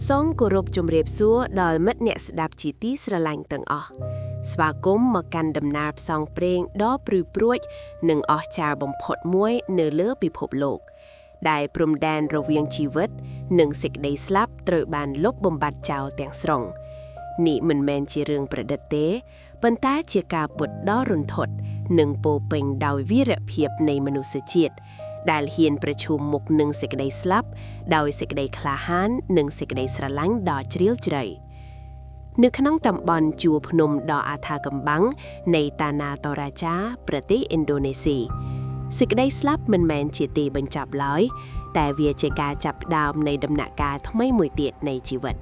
សូមគោរពជំរាបសួរដល់មិត្តអ្នកស្ដាប់ជាទីស្រឡាញ់ទាំងអស់ស្វាគមន៍មកកាន់ដំណើរផ្សងព្រេងដ៏ព្រឺព្រួចនិងអស្ចារ្យបំផុតមួយនៅលើពិភពលោកដែលព្រំដែនរវាងជីវិតនិងសេចក្តីស្លាប់ត្រូវបានលុបបំបាត់ចោលទាំងស្រុងនេះមិនមែនជារឿងប្រឌិតទេប៉ុន្តែជាការពិតដ៏រន្ធត់និងពោរពេញដោយវីរភាពនៃមនុស្សជាតិដែលហ៊ានប្រឈមមុខនឹងសេចក្តីស្លាប់ដោយសេចក្តីក្លាហាននិងសេចក្តីស្រឡាញ់ដ៏ជ្រាលជ្រៅនៅក្នុងតំបន់ជួរភ្នំដ៏អថាកំបាំងនៃតាណាតូរ៉ាចាប្រទេសឥណ្ឌូនេស៊ីសេចក្តីស្លាប់មិនមែនជាទីបញ្ចប់ឡើយតែវាជាការចាប់ផ្ដើមនៃដំណាក់កាលថ្មីមួយទៀតនៃជីវិត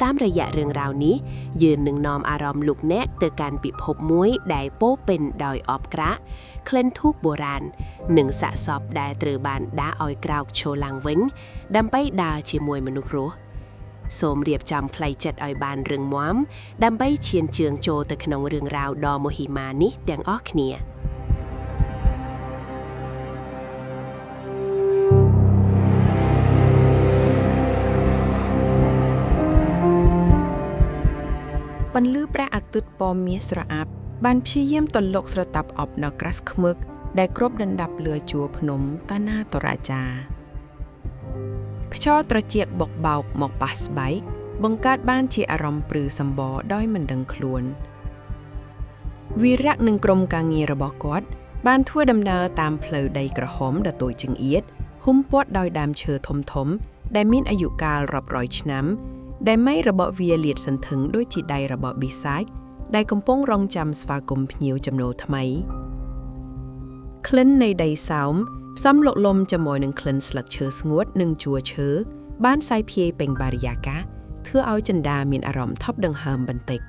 តាមរយៈរឿងរ៉ាវនេះយើងនឹងនាំអារម្មណ៍លោកអ្នកទៅកាន់ពិភពមួយដែលពោរពេញដោយអបក្រាក់ក្លិនធូបបុរាណនិងសាកសពដែលត្រូវបានដាក់ឲ្យក្រោកឈរឡើងវិញដើម្បីដើរជាមួយមនុស្សរស់សូមរៀបចំផ្លូវចិត្តឲ្យបានរឹងមាំដើម្បីឈានជើងចូលទៅក្នុងរឿងរ៉ាវដ៏មហិមានេះទាំងអស់គ្នាបន្លឺព្រះអាទិត្យពណ៌មាសស្រអាប់បានព្យាយាមទន្លុកស្រតាប់អប់នៅក្រាស់ខ្មឹកដែលគ្របដណ្ដប់លើជួរភ្នំតាណាតូរ៉ាចាខ្យល់ត្រជាក់បក់បោកមកប៉ះស្បែកបង្កើតបានជាអារម្មណ៍ព្រឺសម្បរដោយមិនដឹងខ្លួនវីរៈនិងក្រុមការងាររបស់គាត់បានធ្វើដំណើរតាមផ្លូវដីក្រហមដ៏តូចចង្អៀតហ៊ុំព័ទ្ធដោយដើមឈើធំៗដែលមានអាយុកាលរាប់រយឆ្នាំដែលមេរបស់វាលាតសន្ធឹងដូចជាដៃរបស់ប៊ីសាចដែលកំពុងរងចាំស្វាគមន៍ភ្ញៀវចំណូលថ្មីក្លិននៃដីសើមផ្សំលោកលំជាមួយនឹងក្លិនស្លឹកឈើស្ងួតនិងជួរឈើបានសាយភាយពេញបរិយាកាសធ្វើឲ្យចិន្តាមានអារម្មណ៍ថប់ដង្ហើមបន្តិច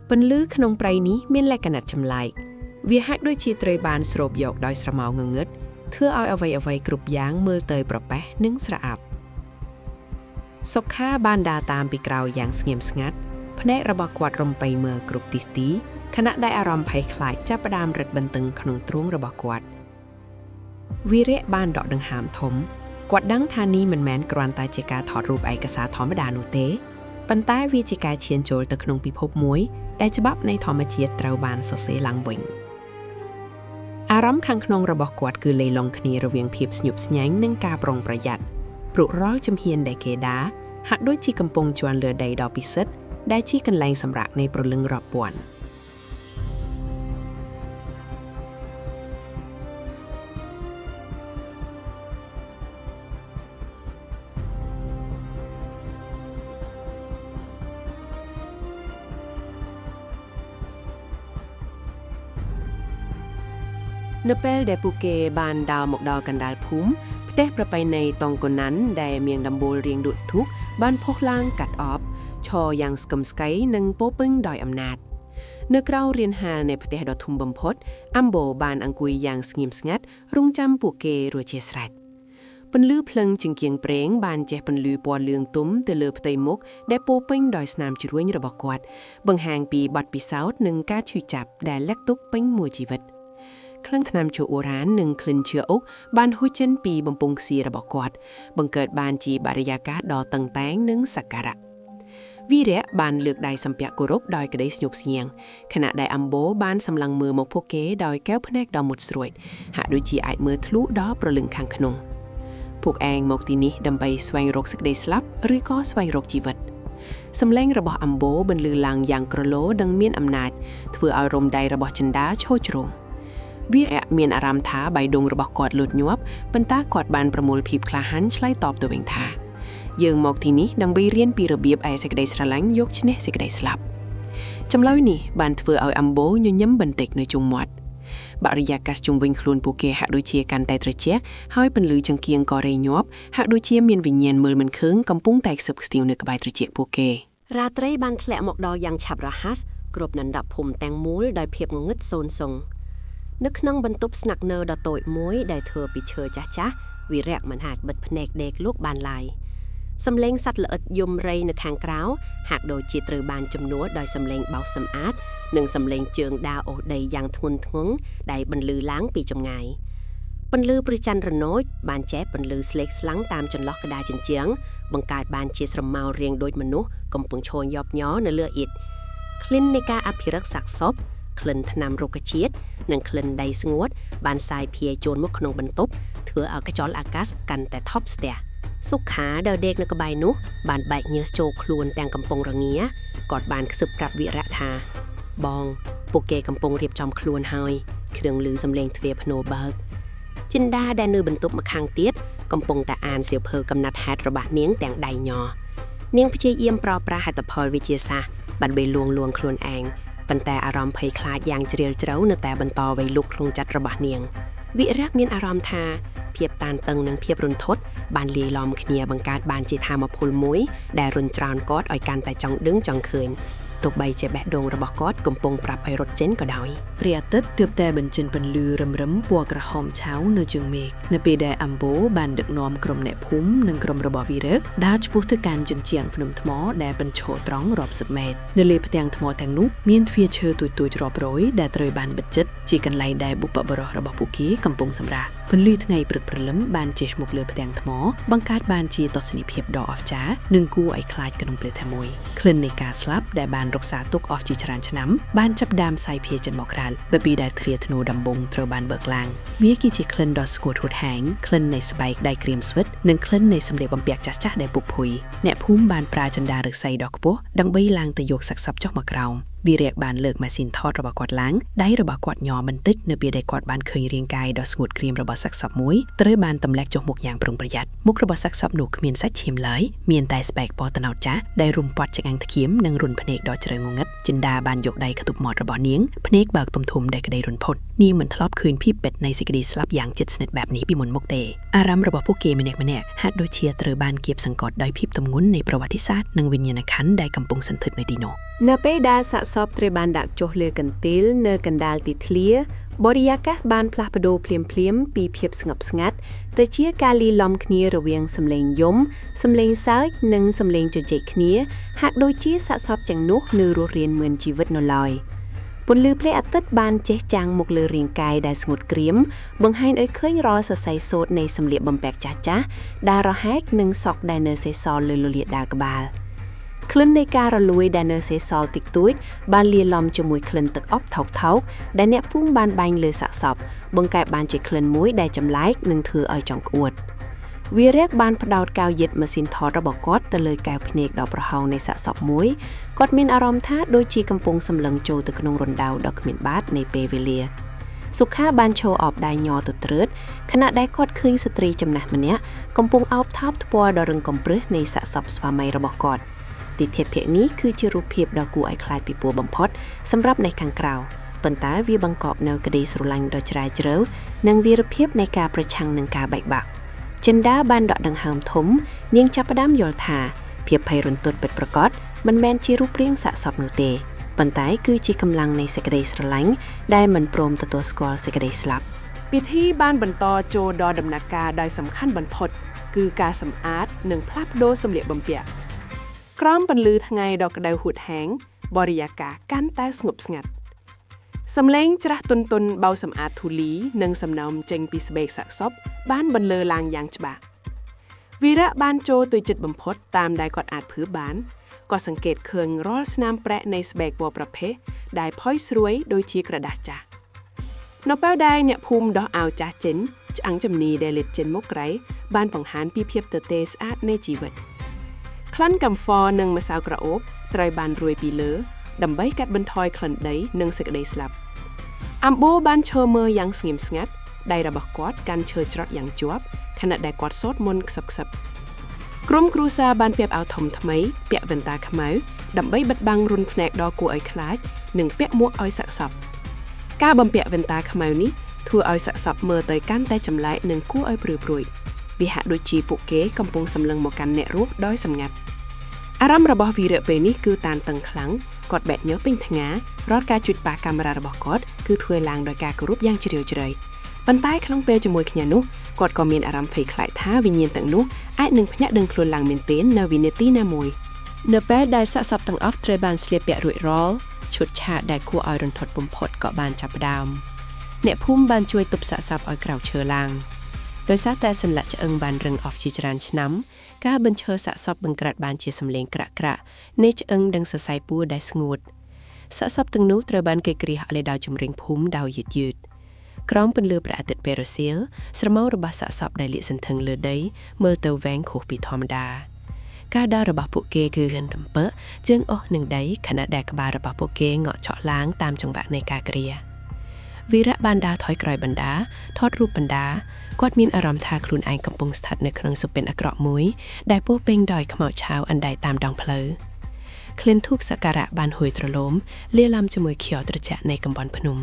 ពន្លឺក្នុងព្រៃនេះមានលក្ខណៈចម្លែកវាហាក់ដូចជាត្រូវបានស្រូបយកដោយស្រមោលងងឹតធ្វើឲ្យអ្វីៗគ្រប់យ៉ាងមើលទៅប្រប៉ះនិងស្រអាប់សុខាបានដើរតាមពីក្រោយយ៉ាងស្ងៀមស្ងាត់ភ្នែករបស់គាត់រំពៃមើលគ្រប់ទិសទីខណៈដែលអារម្មណ៍ភ័យខ្លាចចាប់ផ្ដើមរឹតបន្តឹងក្នុងទ្រូងរបស់គាត់វីរៈបានដកដង្ហើមធំគាត់ដឹងថានេះមិនមែនគ្រាន់តែជាការថតរូបឯកសារធម្មតានោះទេប៉ុន្តែវាជាការឈានចូលទៅក្នុងពិភពមួយដែលច្បាប់នៃធម្មជាតិត្រូវបានសរសេរឡើងវិញអារម្មណ៍ខាងក្នុងរបស់គាត់គឺលេីឡំគ្នារវាងភាពស្ញប់ស្ញែងនិងការប្រុងប្រយ័ត្នព្រោះរាល់ជំហានដែលគេដើរហាក់ដូចជាកំពុងជាន់លើដីដ៏ពិសិដ្ឋដែលជាកន្លែងសម្រាកនៃព្រលឹងរាប់ពាន់នៅពេលដែលពួកគេបានដើរមកដល់កណ្ដាលភូមិផ្ទះប្រពៃណីតង់កូណាន់ដែលមានដំបូលរាងដូចធូបបានផុសឡើងកាត់អបឈរយ៉ាងស្កឹមស្កៃនិងពោពេញដោយអំណាចនៅក្រៅរានហាលនៃផ្ទះដ៏ធំបំផុតអាំបូបានអង្គុយយ៉ាងស្ងៀមស្ងាត់រង់ចាំពួកគេរួចជាស្រេចពន្លឺភ្លឹងជាងគៀងប្រេងបានជះពន្លឺពណ៌លឿងទុំទៅលើផ្ទៃមុខដែលពោពេញដោយស្នាមជ្រួញរបស់គាត់បង្ហាញពីបទពិសោធន៍និងការឈឺចាប់ដែលលាក់ទុកពេញមួយជីវិតក្លិនថ្នាំជក់អូរ៉ាននិងក្លិនឈើអុកបានហូរចេញពីបំពង់ខ្សៀរបស់គាត់បង្កើតបានជាបរិយាកាសដ៏តឹងតែងនិងសក្ការៈវីរៈបានលើកដៃសំពះគោរពដោយក្តីស្ញប់ស្ញែងខណៈដែលអំបូរបានសម្លឹងមើលមកពួកគេដោយកែវភ្នែកដ៏មុតស្រួចហាក់ដូចជាអាចមើលធ្លុះដល់ព្រលឹងខាងក្នុងពួកឯងមកទីនេះដើម្បីស្វែងរកសេចក្តីស្លាប់ឬក៏ស្វែងរកជីវិតសំឡេងរបស់អំបូរបន្លឺឡើងយ៉ាងក្រឡូនិងមានអំណាចធ្វើឲ្យរំដៃរបស់ចិន្តាឈរជ្រុងវីរៈមានអារម្មណ៍ថាបៃដងរបស់គាត់លូតញាប់ប៉ុន្តែគាត់បានប្រមូលភាពក្លាហានឆ្លើយតបទៅវិញថាយើងមកទីនេះដើម្បីរៀនពីរបៀបឯសេចក្តីស្រឡាញ់យកឈ្នះសេចក្តីស្លាប់ចម្លើយនេះបានធ្វើឲ្យអំបូរញញឹមបន្តិចនៅជុំមាត់បរិយាកាសជុំវិញខ្លួនពួកគេហាក់ដូចជាកាន់តែត្រជាក់ហើយពន្លឺចង្គៀងក៏រេញាប់ហាក់ដូចជាមានវិញ្ញាណមើលមិនឃើញកំពុងតែខ្សឹបខ្សៀវនៅក្បែរត្រជាក់ពួកគេរាត្រីបានធ្លាក់មកដល់យ៉ាងឆាប់រហ័សគ្រប់ដណ្ដប់ភូមិទាំងមូលដោយភាពងងឹតសូន្យសងនៅក្នុងបន្ទប់ស្នាក់នៅដ៏តូចមួយដែលធ្វើពីឈើចាស់ៗវីរៈមិនអាចបិទភ្នែកដេកលក់បានឡើយសំឡេងសត្វល្អិតយំរៃនៅខាងក្រៅហាក់ដូចជាត្រូវបានជំនួសដោយសំឡេងបោសសម្អាតនិងសំឡេងជើងដើរអូសដីយ៉ាងធ្ងន់ធ្ងរដែលបន្លឺឡើងពីចម្ងាយ បន្លឺព្រះច័ន្ទរណូចបានចែកបន្លឺស្លេកស្លាំងតាមចន្លោះកដាជញ្ជាំងបង្កើតបានជាស្រមោលរាងដូចមនុស្សកំពុងឈរញាប់ញ័រនៅលើអ៊ីតក្លិននៃការអភិរក្សសាកសពក្លិនថ្នាំរុក្ខជាតិនិងក្លិនដីស្ងួតបានសាយភាយចូលមកក្នុងបន្ទប់ធ្វើឲ្យកញ្ចក់អាកាសកាន់តែថប់ស្ទះសុខាដែលដេកនៅក្បែរនោះបានបែកញើសចូលខ្លួនទាំងកំពុងរងាគាត់បានខ្សឹបប្រាប់វីរៈថាបងពួកគេកំពុងរៀបចំខ្លួនហើយគ្រឿងឮសំឡេងទ្វារភ្នូរបើកចិន្តាដែលនៅបន្ទប់ម្ខាងទៀតកំពុងតែអានសៀវភៅកំណត់ហេតុរបស់នាងទាំងដៃញ័រនាងព្យាយាមប្រើប្រាស់ហេតុផលវិទ្យាសាស្ត្រដើម្បីលួងខ្លួនឯងប៉ុន្តែអារម្មណ៍ភ័យខ្លាចយ៉ាងជ្រាលជ្រៅនៅតែបន្តវេលុកក្នុងចិត្តរបស់នាងវិរៈមានអារម្មណ៍ថាភាពតានតឹងនិងភាពរន្ធត់បានលាយឡំគ្នាបង្កើតបានជាថាមពលមួយដែលរុញច្រានគាត់ឲ្យកាន់តែចង់ដឹងចង់ឃើញទោះបីជាបេះដូងរបស់គាត់កំពុងប្រាប់ឲ្យរត់ចេញក៏ដោយព្រះអាទិត្យទើបតែបញ្ចេញពន្លឺរឹមរឹមពណ៌ក្រហមឆៅនៅជើងមេឃនៅពេលដែលអំបូរបានដឹកនាំក្រុមអ្នកភូមិនិងក្រុមរបស់វីរៈដើរឆ្ពោះទៅកាន់ជញ្ជាំងភ្នំថ្មដែលបញ្ឈរត្រង់រាប់សិបម៉ែត្រនៅលើផ្ទាំងថ្មទាំងនោះមានទ្វារឈើទូចៗរាប់រយដែលត្រូវបានបិទជិតជាកន្លែងដែលបុព្វបុរសរបស់ពួកគេកំពុងសម្រាកពន្លឺថ្ងៃព្រឹកព្រលឹមបានជះមុខលើផ្ទាំងថ្មបង្កើតបានជាទស្សនីយភាពដ៏អស្ចារ្យនិងគួរឲ្យខ្លាចក្នុងពេលតែមួយក្លិននៃការស្លាប់ដែលបានរក្សាទុកអស់ជាច្រើនឆ្នាំបានចាប់ផ្ដើមសាយភាយចេញមកក្រៅនៅពេលដែលទ្វារធ្នូដំបងត្រូវបានបើកឡើងវាគឺជាក្លិនដ៏ស្ងួតហួតហែងក្លិននៃស្បែកដៃក្រៀមស្វិតនិងក្លិននៃសម្លៀកបំពាក់ចាស់ៗដែលពុកភុយអ្នកភូមិបានប្រើចន្ទាឫស្សីដ៏ខ្ពស់ដើម្បីឡើងទៅយកសាកសពចុះមកក្រោមវីរៈបានលើកម៉ាស៊ីនថតរបស់គាត់ឡើងដៃរបស់គាត់ញ័របន្តិចនៅពេលដែលគាត់បានឃើញរាងកាយដ៏ស្ងួតក្រៀមរបស់សាកសពមួយត្រូវបានទម្លាក់ចុះមុខយ៉ាងប្រុងប្រយ័ត្នមុខរបស់សាកសពនោះគ្មានសាច់ឈាមឡើយមានតែស្បែកពណ៌ត្នោតចាស់ដែលរុំព័ទ្ធចង្អាំងធ្គាមនិងរុនភ្នែកដ៏ជ្រៅងងឹតចិន្តាបានយកដៃខ្ទប់មាត់របស់នាងភ្នែកបើកទំធំដែលក្តីរន្ធត់នាងមិនធ្លាប់ឃើញភាពពិតនៃសេចក្តីស្លាប់យ៉ាងជិតស្និទ្ធបែបនេះពីមុនមកទេអារម្មណ៍របស់ពួកគេម្នាក់ៗហាក់ដូចជាត្រូវបានគៀបសង្កត់ដោយភាពទម្ងន់នៃប្រវត្តិសាស្ត្រនិងវិញ្ញាណក្ខន្ធដែលកំពុងសន្ធឹកនៅទីនោះនៅពេលដែលសាកសពត្រូវបានដាក់ចុះលើកន្ទេលនៅកណ្ដាលទីធ្លាបរិយាកាសបានផ្លាស់ប្ដូរភ្លាមៗពីភាពស្ងប់ស្ងាត់ទៅជាការលាយឡំគ្នារវាងសំឡេងយំសំឡេងសើចនិងសំឡេងជជែកគ្នាហាក់ដូចជាសាកសពទាំងនោះនៅរស់រានមានជីវិតនៅឡើយពន្លឺព្រះអាទិត្យបានជះចាំងមកលើរាងកាយដែលស្ងួតក្រៀមបង្ហាញឲ្យឃើញរាល់សរសៃសូត្រនៃសម្លៀកបំពាក់ចាស់ៗដែលរហែកនិងសក់ដែលនៅសេសសល់លើលលាដ៍ដើរក្បាលក្លិននៃការរលួយដែលនៅសេសសល់តិចតួចបានលាយឡំជាមួយក្លិនទឹកអប់ថោកៗដែលអ្នកភូមិបានបាញ់លើសាកសពបង្កើតបានជាក្លិនមួយដែលចម្លែកនិងធ្វើឲ្យចង់ក្អួតវីរៈបានផ្ដោតកៅយិតម៉ាស៊ីនថតរបស់គាត់ទៅលើកែវភ្នែកដ៏ប្រហោងនៃសាកសពមួយគាត់មានអារម្មណ៍ថាដូចជាកំពុងសម្លឹងចូលទៅក្នុងរណ្ដៅដ៏គ្មានបាតនៃពេលវេលាសុខាបានឈរអបដៃញ័រទៅត្រើតខណៈដែលគាត់ឃើញស្ត្រីចំណាស់ម្នាក់កំពុងអោបថោបថ្ពាល់ដ៏រឹងកំព្រឹសនៃសាកសពស្វាមីរបស់គាត់ទិដ្ឋិភាពនេះគឺជារូបភាពដ៏គួរឲ្យខ្លាចពីពួរបំផុតសម្រាប់អ្នកខាងក្រៅប៉ុន្តែវាបង្កប់នូវក្តីស្រឡាញ់ដ៏ជ្រាលជ្រៅនិងវីរភាពនៃការប្រឆាំងនឹងការបែកបាក់ចិន្តាបានដកដង្ហើមធំនាងចាប់ផ្ដើមយល់ថាភាពភ័យរន្ធត់ពិតប្រាកដមិនមែនជារូបរាងសាកសពនោះទេប៉ុន្តែគឺជាកម្លាំងនៃសេចក្តីស្រឡាញ់ដែលមិនព្រមទទួលស្គាល់សេចក្តីស្លាប់ពិធីបានបន្តចូលដល់ដំណាក់កាលដែលសំខាន់បំផុតគឺការសម្អាតនិងផ្លាស់ប្ដូរសម្លៀកបំពាក់ក្រោមពន្លឺថ្ងៃដ៏ក្តៅហួតហែងបរិយាកាសកាន់តែស្ងប់ស្ងាត់សំឡេងច្រាស់ទន់ៗបោសសម្អាតធូលីនិងសំណើមចេញពីស្បែកសាកសពបានបន្លឺឡើងយ៉ាងច្បាស់វីរៈបានចូលទៅជិតបំផុតតាមដែលគាត់អាចភឿបានក៏សង្កេតឃើញរាល់ស្នាមប្រេះនៃស្បែកពណ៌ប្រផេះដែលផុយស្រួយដូចជាក្រដាសចាស់នៅពេលដែលអ្នកភូមិដោះអាវចាស់ចេញឆ្អឹងចំនីដែលលេបចេញមកក្រៃបានបង្ហាញពីភាពទទេស្អាតនៃជីវិតក្លិនកាំហ្វរនិងម្សៅក្រអូបត្រូវបានរោយពីលើដើម្បីកាត់បន្ថយក្លិនដីនិងសេចក្តីស្លាប់អំបូរបានឈរមើលយ៉ាងស្ងៀមស្ងាត់ដៃរបស់គាត់កាន់ឈើច្រត់យ៉ាងជាប់ខណៈដែលគាត់សូត្រមន្តខ្សឹបខ្សឹបក្រុមគ្រួសារបានពាក់អាវធំថ្មីពាក់វ៉ែនតាខ្មៅដើម្បីបិទបាំងរុនភ្នែកដ៏គួរឲ្យខ្លាចនិងពាក់មួកឲ្យសាកសពការបំពាក់វ៉ែនតាខ្មៅនេះធ្វើឲ្យសាកសពមើលទៅកាន់តែចម្លែកនិងគួរឲ្យព្រឺព្រួយវាហាក់ដូចជាពួកគេកំពុងសម្លឹងមកកាន់អ្នករស់ដោយសម្ងាត់អារម្មណ៍របស់វីរៈពេលនេះគឺតានតឹងខ្លាំងគាត់បែកញើសពេញថ្ងារាល់ការជួចប៉ះកាមេរ៉ារបស់គាត់គឺធ្វើឡើងដោយការគោរពយ៉ាងជ្រាលជ្រៅប៉ុន្តែក្នុងពេលជាមួយគ្នានោះគាត់ក៏មានអារម្មណ៍ភ័យខ្លាចថាវិញ្ញាណទាំងនោះអាចនឹងភ្ញាក់ដឹងខ្លួនឡើងមែនទែននៅវិនាទីណាមួយនៅពេលដែលសាកសពទាំងអស់ត្រូវបានស្លៀកពាក់រួចរាល់ឈុតឆាកដែលគួរឲ្យរន្ធត់បំផុតក៏បានចាប់ផ្ដើម អ្នកភូមិបានជួយទប់សាកសពឲ្យក្រៅឈើឡើងដោយសារតែសន្លាក់ឆ្អឹងបានរឹងអស់ជាច្រើនឆ្នាំការបញ្ឈរសាកសពបង្ក្រាត់បានជាសំឡេងក្រាក់ៗនៃឆ្អឹងនិងសរសៃពួរដែលស្ងួតសាកសពទាំងនោះត្រូវបានគេគ្រាសឲ្យដល់ជំរេងភូមិដោយយឺតៗក្រោមពន្លឺព្រះអាទិត្យពេលរសៀលស្រមោលរបស់សាកសពដែលលាកសន្ធឹងលើដីមើលទៅវែងខុសពីធម្មតាការដើររបស់ពួកគេគឺរឹងរំពើជើងអស់នឹងដីខណៈដែលក្បាលរបស់ពួកគេងក់ឆក់ឡើងតាមចង្វាក់នៃការគ្រាវីរៈបានដើរថយក្រោយបណ្ដាថតរូបបណ្ដាគាត់មានអារម្មណ៍ថាខ្លួនឯងកំពុងស្ថិតនៅក្នុងសុពិនអាក្រក់មួយដែលពោរពេញដោយខ្មោចឆៅអណ្ដែតតាមដងផ្លូវក្លិនធូបសក្ការៈបានហួយទ្រលោមលាយឡំជាមួយខ្យល់ត្រជាក់នៃកំពង់ភ្នំ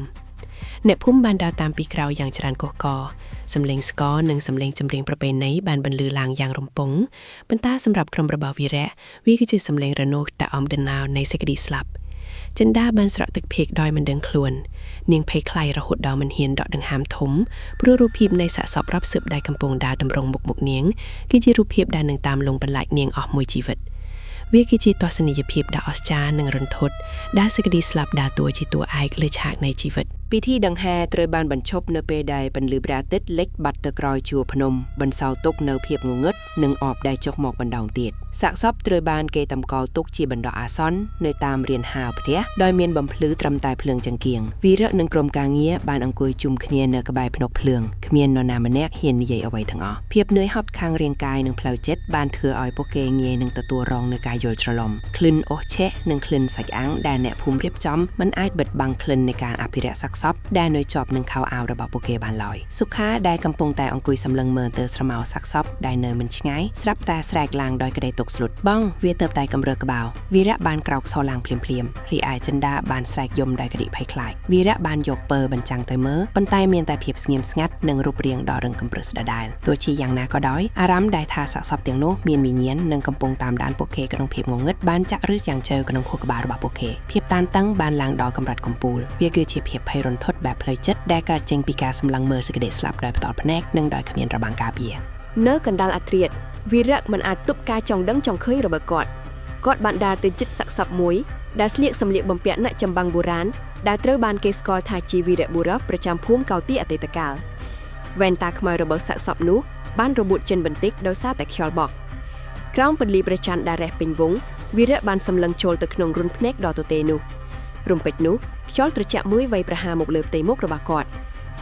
អ្នកភូមិបានដើរតាមពីក្រោយយ៉ាងច្រើនកុះករសំឡេងស្គរនិងសំឡេងចម្រៀងប្រពៃណីបានបន្លឺឡើងយ៉ាងរំពងប៉ុន្តែសម្រាប់ក្រុមរបស់វីរៈវាគឺជាសំឡេងរនោះតែអំដណ្ដៅនៃសេចក្តីស្លាប់ចិន្តាបានស្រក់ទឹកភេកដោយមិនដឹងខ្លួននាងភ័យខ្លាចរហូតដល់មិនហ៊ានដកដង្ហើមធំព្រោះរូបភាពនៃសាកសពរាប់សិបដែលកំពុងដើរតម្រង់មុខនាងគឺជារូបភាពដែលនឹងតាមលងបន្លាចនាងអស់មួយជីវិតវាគឺជាទស្សនីយភាពដ៏អស្ចារ្យនិងរន្ធត់ដែលសេចក្តីស្លាប់ដើរតួជាតួឯកលើឆាកនៃជីវិតពិធីដង្ហែត្រូវបានបញ្ឈប់នៅពេលដែលពន្លឺព្រះអាទិត្យលិចបាត់ទៅក្រោយជួរភ្នំបន្សល់ទុកនៅភាពងងឹតនិងអបដែលចុះមកបណ្ដោងទៀតសាកសពត្រូវបានគេតម្កល់ទុកជាបណ្ដោះអាសន្ននៅតាមរានហាលផ្ទះដោយមានបំភ្លឺត្រឹមតែភ្លើងចង្គៀងវីរៈនិងក្រុមការងារបានអង្គុយជុំគ្នានៅក្បែរភ្នក់ភ្លើងគ្មាននរណាម្នាក់ហ៊ាននិយាយអ្វីទាំងអស់ភាពនឿយហត់ខាងរាងកាយនិងផ្លូវចិត្តបានធ្វើឲ្យពួកគេងាយនឹងទទួលរងនូវការយល់ច្រឡំក្លិនអូសឆេះនិងក្លិនសាច់អាំងដែលអ្នកភូមិរៀបចំមិនអាចបិទបាំងក្លិននៃការអភិរក្សសាកសពដែលនៅជាប់នឹងខោអាវរបស់ពួកគេបានឡើយសុខាដែលកំពុងតែអង្គុយសម្លឹងមើលទៅស្រមោលសាកសពដែលនៅមិនឆ្ងាយស្រាប់តែស្រែកឡើងដោយក្តីទុក្ខស្លុតបងវាទៅតែកម្រើកក្បាលវីរៈបានក្រោកឈរឡើងភ្លាមរីឯចិន្តាបានស្រែកយំដោយក្តីភ័យខ្លាចវីរៈបានយកពើបញ្ចាំងទៅមើលប៉ុន្តែមានតែភាពស្ងៀមស្ងាត់និងរូបរាងដ៏រឹងកំព្រឹសដដែលទោះជាយ៉ាងណាក៏ដោយអារម្មណ៍ដែលថាសាកសពទាំងនោះមានវិញ្ញាណនិងកំពុងតាមដានពួកគេក្នុងភាពងងឹតបានចាក់ឫសយ៉ាងជ្រៅក្នុងខួរក្បាលរបស់ពួកគេភាពតានតឹងបានឡើងដល់កម្រិតកំពូលវាគឺជាភាពភ័យរន្ធត់បែបផ្លូវចិត្តដែលកើតចេញពីការសម្លឹងមើលសេចក្តីស្លាប់ដោយផ្ទាល់ភ្នែកនិងដោយគ្មានរបាំងការពារនៅកណ្ដាលអធ្រាត្រវីរៈមិនអាចទប់ការចង់ដឹងចង់ឃើញរបស់គាត់បានដើរទៅជិតសាកសពមួយដែលស្លៀកសម្លៀកបំពាក់អ្នកចម្បាំងបុរាណដែលត្រូវបានគេស្គាល់ថាជាវីរៈបុរសប្រចាំភូមិកោទីអតីតកាលវ៉ែនតាខ្មៅរបស់សាកសពនោះបានរបួសចិនបន្តិចដោយសារតែខ្យល់បក់ក្រោមពន្លឺព្រះច័ន្ទដែលរះពេញវងវីរៈបានសម្លឹងចូលទៅក្នុងរន្ធភ្នែកដ៏ទទេនោះរំពេចនោះខ្យល់ត្រជាក់មួយវាយប្រហារមកលើផ្ទៃមុខរបស់គាត់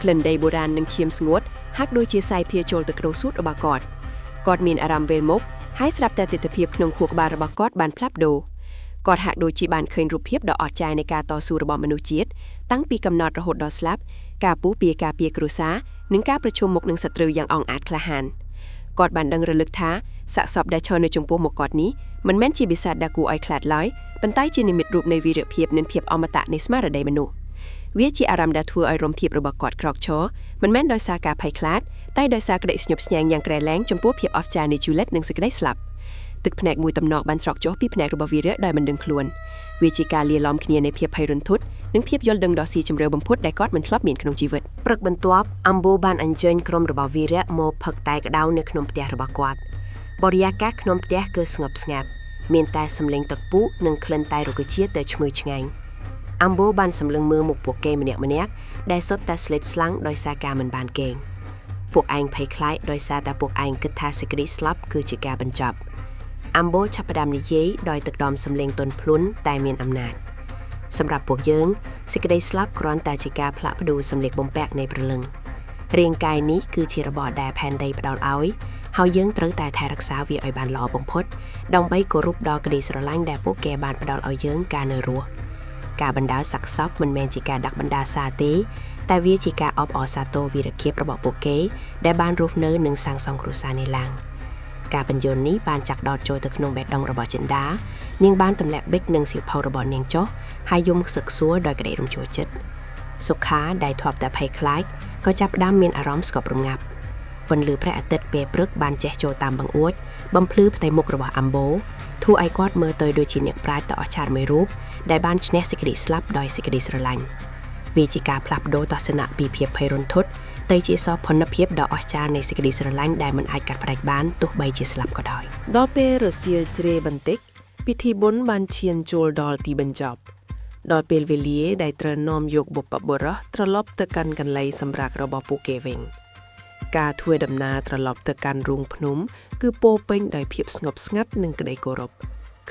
ក្លិនដីបុរាណនិងឈាមស្ងួតហាក់ដូចជាសាយភាចូលទៅក្នុងសួតរបស់គាត់មានអារម្មណ៍វេលមុខហើយស្រាប់តែទិដ្ឋភាពក្នុងខួរក្បាលរបស់គាត់បានផ្លាស់ប្ដូរគាត់ហាក់ដូចជាបានឃើញរូបភាពដ៏អស្ចារ្យនៃការតស៊ូរបស់មនុស្សជាតិតាំងពីកំណត់រហូតដល់ស្លាប់ការពុះពៀការពារគ្រួសារនិងការប្រជុំមុខនឹងសត្រូវយ៉ាងអង់អាចក្លាហានគាត់បានដឹងរលឹកថាសាកសពដែលឈរនៅចំពោះមុខគាត់នេះមិនមែនជាបិសាចដែលគួរឲ្យខ្លាចឡើយប៉ុន្តែជានិមិត្តរូបនៃវីរភាពនិងភាពអមតៈនៃស្មារតីមនុស្សវាជាអារម្មណ៍ដែលធ្វើឲ្យរំធៀបរបស់គាត់ក្រោកឈរមិនមែនដោយសារការភ័យខ្លាចតែដោយសារក្តីស្ញប់ស្ញែងយ៉ាងក្រៃលែងចំពោះភាពអស្ចារ្យនៃជីវិតនិងសេចក្តីស្លាប់ទឹកភ្នែកមួយតំណក់បានស្រក់ចុះពីភ្នែករបស់វីរៈដោយមិនដឹងខ្លួនវាជាការលាយឡំគ្នានៃភាពភ័យរន្ធត់និងភាពយល់ដឹងដ៏ស៊ីជម្រៅបំផុតដែលគាត់មិនធ្លាប់មានក្នុងជីវិតព្រឹកបន្ទាប់អំបូបានអញ្ជើញក្រុមរបស់វីរៈមកផឹកតែក្តៅនៅក្នុងផ្ទះរបស់គាត់បរិយាកាសក្នុងផ្ទះគឺស្ងប់ស្ងាត់មានតែសំឡេងទឹកពុះនិងក្លិនតែរុក្ខជាតិដែលឈ្ងុយឆ្ងាញ់អំបូបានសម្លឹងមើលមុខពួកគេម្នាក់ដែលសុទ្ធតែស្លេតស្លាំងដោយសារការមិនបានគេងពួកឯងភ័យខ្លាចដោយសារតែពួកឯងគិតថាសេចក្តីស្លាប់គឺជាការបញ្ចប់អំបូចាប់ផ្ដើមនិយាយដោយទឹកដមសម្លេងទន់ភ្លន់តែមានអំណាចសម្រាប់ពួកយើងសេចក្តីស្លាប់គ្រាន់តែជាការផ្លាស់ប្ដូរសម្លៀកបំពាក់នៃព្រលឹងរាងកាយនេះគឺជារបស់ដែលផែនដីផ្ដល់ឲ្យហើយយើងត្រូវតែថែរក្សាវាឲ្យបានល្អបំផុតដើម្បីគោរពដល់ក្តីស្រឡាញ់ដែលពួកគេបានផ្ដល់ឲ្យយើងកាលនៅរស់ការបណ្ដាលសាកសពមិនមែនជាការដាក់បណ្ដាសាទេតែវាជាការអបអរសាទរវីរភាពរបស់ពួកគេដែលបានរស់នៅនិងសាងសង់គ្រួសារនេះឡើងការបញ្យលនេះបានចាក់ដោតចូលទៅក្នុងបេះដូងរបស់ចិន្តានាងបានទម្លាក់ប៊ិចនិងសៀវភៅរបស់នាងចុះហើយយំសឹកសួរដោយក្តីរំជួលចិត្តសុខាដែលធ្លាប់តែភ័យខ្លាចក៏ចាប់ផ្ដើមមានអារម្មណ៍ស្កប់រងាប់ពន្លឺព្រះអាទិត្យពេលព្រឹកបានចេះចូលតាមបង្អួចបំភ្លឺផ្ទៃមុខរបស់អំបូធ្វើឲ្យគាត់មើលទៅដូចជាអ្នកប្រាជ្ញដ៏អស្ចារ្យមួយរូបដែលបានឈ្នះសេចក្តីស្លាប់ដោយសេចក្តីស្រឡាញ់វាជាការផ្លាស់ប្ដូរទស្សនៈពីភាពភ័យរន្ធត់ទៅជាសោភ័ណភាពដ៏អស្ចារ្យនៃសេចក្តីស្រឡាញ់ដែលមិនអាចកាត់ផ្តាច់បានទោះបីជាស្លាប់ក៏ដោយដល់ពេលរសៀលជ្រេបន្តិចពិធីបុណ្យបានឈានចូលដល់ទីបញ្ចប់ ដោយពេលវេលាដែលត្រូវនាំយកបុព្វបុរសត្រឡប់ទៅកាន់កន្លែងសម្រាប់របស់ពួកគេវិញការធ្វើដំណើរត្រឡប់ទៅកាន់រូងភ្នំគឺពោរពេញដោយភាពស្ងប់ស្ងាត់និងក្តីគោរព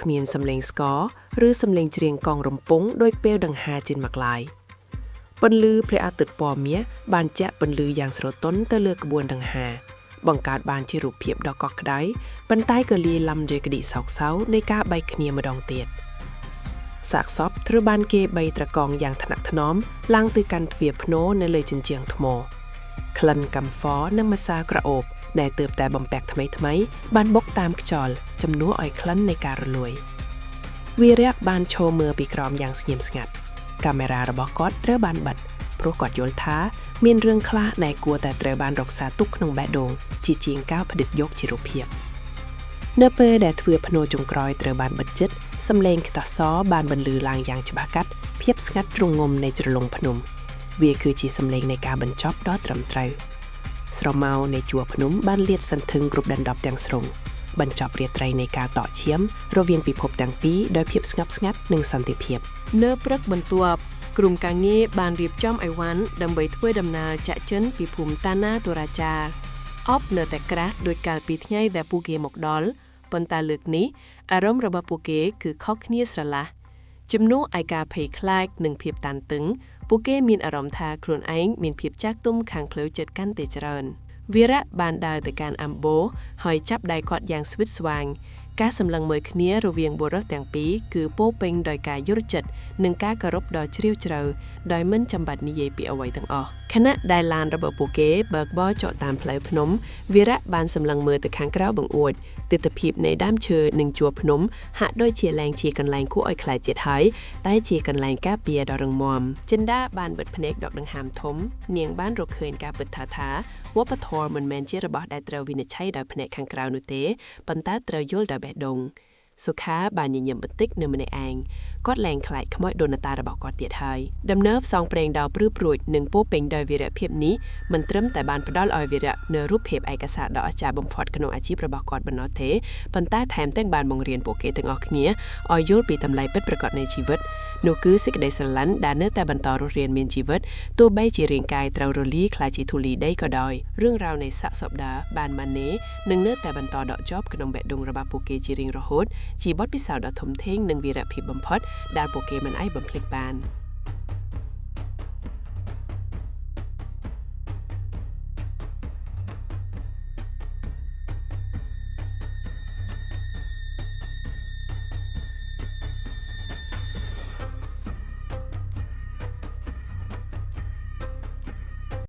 គ្មានសំឡេងស្គរឬសំឡេងច្រៀងកងរំពងដោយពេលដង្ហាចេញមកឡើយពន្លឺព្រះអាទិត្យពណ៌មាសបានចាក់ពន្លឺយ៉ាងស្រទន់ទៅលើក្បួនដង្ហាបង្កើតបានជារូបភាពដ៏កក់ក្ដៅប៉ុន្តែក៏លាយឡំដោយក្តីសោកសៅនៃការបែកគ្នាម្ដងទៀតសាកសពត្រូវបានគេបីត្រកងយ៉ាងថ្នាក់ថ្នមឡើងទៅកាន់ទ្វារភ្នោនៅលើជញ្ជាំងថ្មក្លិនកំហ្វរនិងម្សៅក្រអូបដែលទើបតែបំពាក់ថ្មីបានបុកតាមខ្យល់ជំនួសឲ្យក្លិននៃការរលួយវីរៈបានឈរមើលពីក្រោមយ៉ាងស្ងៀមស្ងាត់កាមេរ៉ារបស់គាត់ត្រូវបានបិទព្រោះគាត់យល់ថាមានរឿងខ្លះដែលគួរតែត្រូវបានរក្សាទុកក្នុងបេះដូងជាជាងការផ្ដិតយកជារូបភាពនៅពេលដែលទ្វារភ្នោចុងក្រោយត្រូវបានបិទជិតសំឡេងខ្ទះសបានបន្លឺឡើងយ៉ាងច្បាស់កាត់ភាពស្ងាត់ទ្រងំនៃជ្រលងភ្នំវាគឺជាសំឡេងនៃការបញ្ចប់ដ៏ត្រឹមត្រូវស្រមោលនៃជួរភ្នំបានលាតសន្ធឹងគ្រប់ដណ្ដប់ទាំងស្រុងបញ្ចប់រាត្រីនៃការតក់ឈាមរវាងពិភពទាំងពីរដោយភាពស្ងប់ស្ងាត់និងសន្តិភាពនៅព្រឹកបន្ទាប់ក្រុមការងារបានរៀបចំអីវ៉ាន់ដើម្បីធ្វើដំណើរចាក់ចិនពីភូមិតាណាតូរ៉ាចាអបនៅតែក្រាស់ដោយកាលពីថ្ងៃដែលពួកគេមកដល់ប៉ុន្តែលើកនេះអារម្មណ៍របស់ពួកគេគឺខុសគ្នាស្រឡះជំនួសឲ្យការភ័យខ្លាចនិងភាពតានតឹងពួកគេមានអារម្មណ៍ថាខ្លួនឯងមានភាពចាស់ទុំខាងផ្លូវចិត្តកាន់តែច្រើនវីរៈបានដើរទៅកាន់អាំបូហើយចាប់ដៃគាត់យ៉ាងស្វិតស្វាញការសម្លឹងមើលគ្នារវាងបុរសទាំងពីរគឺពោរពេញដោយការយល់ចិត្តនិងការគោរពដ៏ជ្រាលជ្រៅដោយមិនចាំបាច់និយាយពីអ្វីទាំងអស់ខណៈដែលឡានរបស់ពួកគេបើកបរចកតាមផ្លូវភ្នំវីរៈបានសម្លឹងមើលទៅខាងក្រៅបង្អួចទិដ្ឋភាពនៃដើមឈើនិងជួរភ្នំហាក់ដូចជាឡើងជាកន្លែងគួរឲ្យខ្លាចចិត្តហើយតែជាកន្លែងការពារដ៏រឹងមាំចិនដាបានបិទភ្នែកដកដង្ហើមធំនាងបានរកឃើញការពិតថាវប្បធម៌មិនមែនជារបស់ដែលត្រូវវិនិច្ឆ័យដោយភ្នែកខាងក្រៅនោះទេប៉ុន្តែត្រូវយល់ដោយបេះដូងសុខាបានញញឹមបន្តិចនៅម្នាក់ឯងគាត់លែងខ្លាចខ្មោចដូនតារបស់គាត់ទៀតហើយដំណើរផ្សងព្រេងដ៏ព្រឺព្រួចនិងពោរពេញដោយវីរភាពនេះមិនត្រឹមតែបានផ្ដល់ឲ្យវីរៈនូវរូបភាពឯកសារដ៏អស្ចារ្យបំផុតក្នុងអាជីពរបស់គាត់ប៉ុណ្ណោះទេប៉ុន្តែថែមទាំងបានបង្រៀនពួកគេទាំងអស់គ្នាឲ្យយល់ពីតម្លៃពិតប្រាកដនៃជីវិតនោះគឺសេចក្តីស្រឡាញ់ដែលនៅតែបន្តរស់រានមានជីវិតទោះបីជារាងកាយត្រូវរលាយខ្លាចជាធូលីដីក៏ដោយរឿងរ៉ាវនៃសាកសពដាបានម៉ាណេនឹងនៅតែបន្តដកជាប់ក្នុងបេះដូងរបស់ពួកគេជារៀងរហូតជាបទពិសោធន៍ដ៏ធំធេងនិងវីរភាពបំផុតដែលពួកគេមិនអាចបំភ្លេចបាន